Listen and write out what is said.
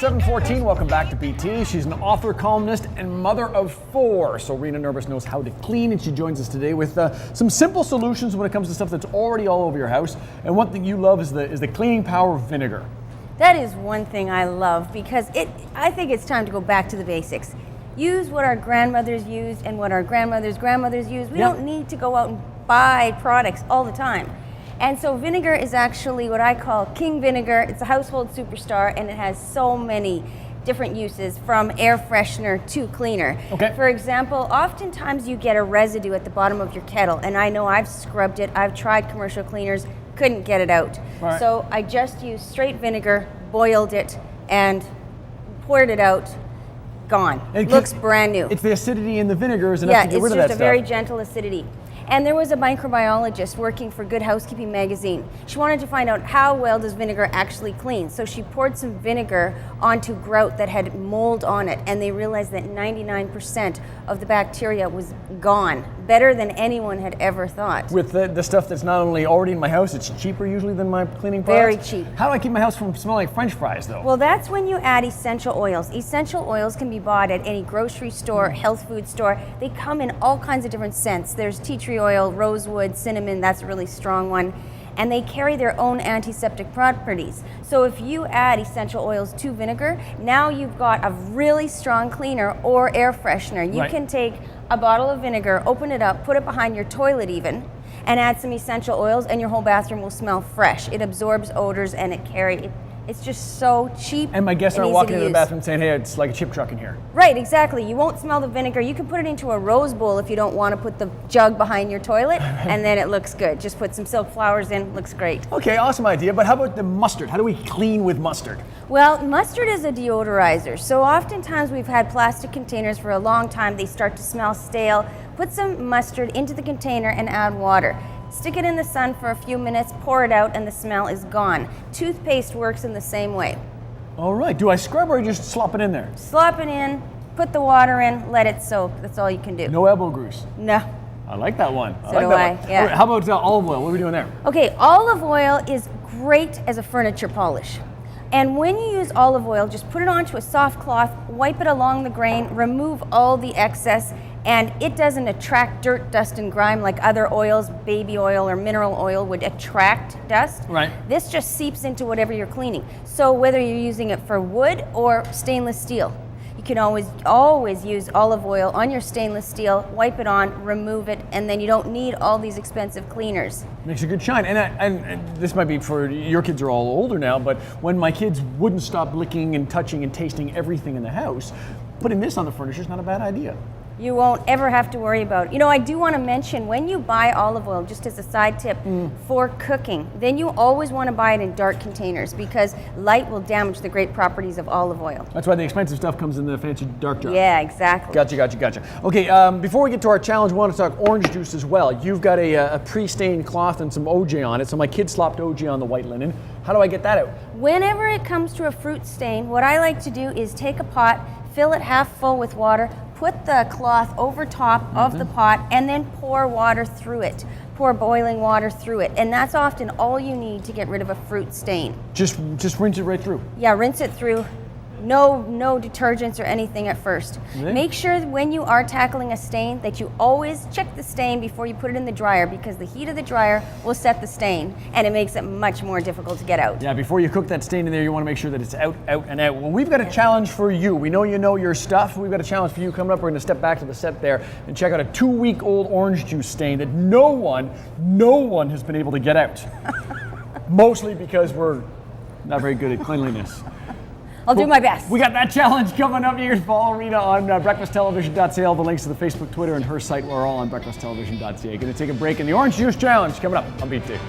7:14. Welcome back to BT. She's an author, columnist, and mother of 4. So Reena Nerbas knows how to clean, and she joins us today with some simple solutions when it comes to stuff that's already all over your house. And one thing you love is the cleaning power of vinegar. That is one thing I love because I think it's time to go back to the basics. Use what our grandmothers used and what our grandmothers' grandmothers used. We don't need to go out and buy products all the time. And so vinegar is actually what I call king vinegar. It's a household superstar, and it has so many different uses, from air freshener to cleaner. Okay. For example, oftentimes you get a residue at the bottom of your kettle, and I know I've scrubbed it, I've tried commercial cleaners, couldn't get it out. Right. So I just used straight vinegar, boiled it, and poured it out. Gone. It looks brand new. It's the acidity in the vinegar is enough to get rid of that stuff. Yeah, it's just a very gentle acidity. And there was a microbiologist working for Good Housekeeping magazine. She wanted to find out how well does vinegar actually clean. So she poured some vinegar onto grout that had mold on it, and they realized that 99% of the bacteria was gone, better than anyone had ever thought. With the stuff that's not only already in my house, it's cheaper usually than my cleaning products? Very cheap. How do I keep my house from smelling like French fries, though? Well, that's when you add essential oils. Essential oils can be bought at any grocery store, health food store. They come in all kinds of different scents. There's tea tree oil, rosewood, cinnamon, that's a really strong one. And they carry their own antiseptic properties. So if you add essential oils to vinegar, now you've got a really strong cleaner or air freshener. You can take a bottle of vinegar, open it up, put it behind your toilet even, and add some essential oils, and your whole bathroom will smell fresh. It absorbs odors, and it's just so cheap. And my guests and aren't easy walking to into the use. bathroom saying, hey, it's like a chip truck in here. Right, exactly. You won't smell the vinegar. You can put it into a rose bowl if you don't want to put the jug behind your toilet, and then it looks good. Just put some silk flowers in, looks great. Okay, awesome idea. But how about the mustard? How do we clean with mustard? Well, mustard is a deodorizer. So oftentimes we've had plastic containers for a long time. They start to smell stale. Put some mustard into the container and add water. Stick it in the sun for a few minutes, pour it out, and the smell is gone. Toothpaste works in the same way. All right. Do I scrub or just slop it in there? Slop it in, put the water in, let it soak. That's all you can do. No elbow grease. No. I like that one. So do I, yeah. All right, how about olive oil? What are we doing there? Okay, olive oil is great as a furniture polish. And when you use olive oil, just put it onto a soft cloth, wipe it along the grain, remove all the excess, and it doesn't attract dirt, dust, and grime like other oils, baby oil or mineral oil would attract dust. Right. This just seeps into whatever you're cleaning. So whether you're using it for wood or stainless steel, you can always use olive oil on your stainless steel, wipe it on, remove it, and then you don't need all these expensive cleaners. Makes a good shine. And this might be for your kids are all older now, but when my kids wouldn't stop licking and touching and tasting everything in the house, putting this on the furniture is not a bad idea. You won't ever have to worry about it. You know, I do want to mention, when you buy olive oil, just as a side tip, for cooking, then you always want to buy it in dark containers because light will damage the great properties of olive oil. That's why the expensive stuff comes in the fancy dark jar. Yeah, exactly. Gotcha. Okay, before we get to our challenge, we want to talk orange juice as well. You've got a pre-stained cloth and some OJ on it, so my kid slopped OJ on the white linen. How do I get that out? Whenever it comes to a fruit stain, what I like to do is take a pot, fill it half full with water, put the cloth over top of the pot, and then pour water through it. Pour boiling water through it. And that's often all you need to get rid of a fruit stain. Just rinse it right through? Yeah, rinse it through. No detergents or anything at first. Really? Make sure when you are tackling a stain that you always check the stain before you put it in the dryer, because the heat of the dryer will set the stain and it makes it much more difficult to get out. Yeah, before you cook that stain in there, you want to make sure that it's out, and out. Well, we've got a challenge for you. We know you know your stuff. We've got a challenge for you coming up. We're going to step back to the set there and check out a 2-week-old orange juice stain that no one has been able to get out. Mostly because we're not very good at cleanliness. I'll do my best. We got that challenge coming up. You can follow Reena on breakfasttelevision.ca. All the links to the Facebook, Twitter, and her site are all on breakfasttelevision.ca. Going to take a break in the Orange Juice Challenge coming up on BT.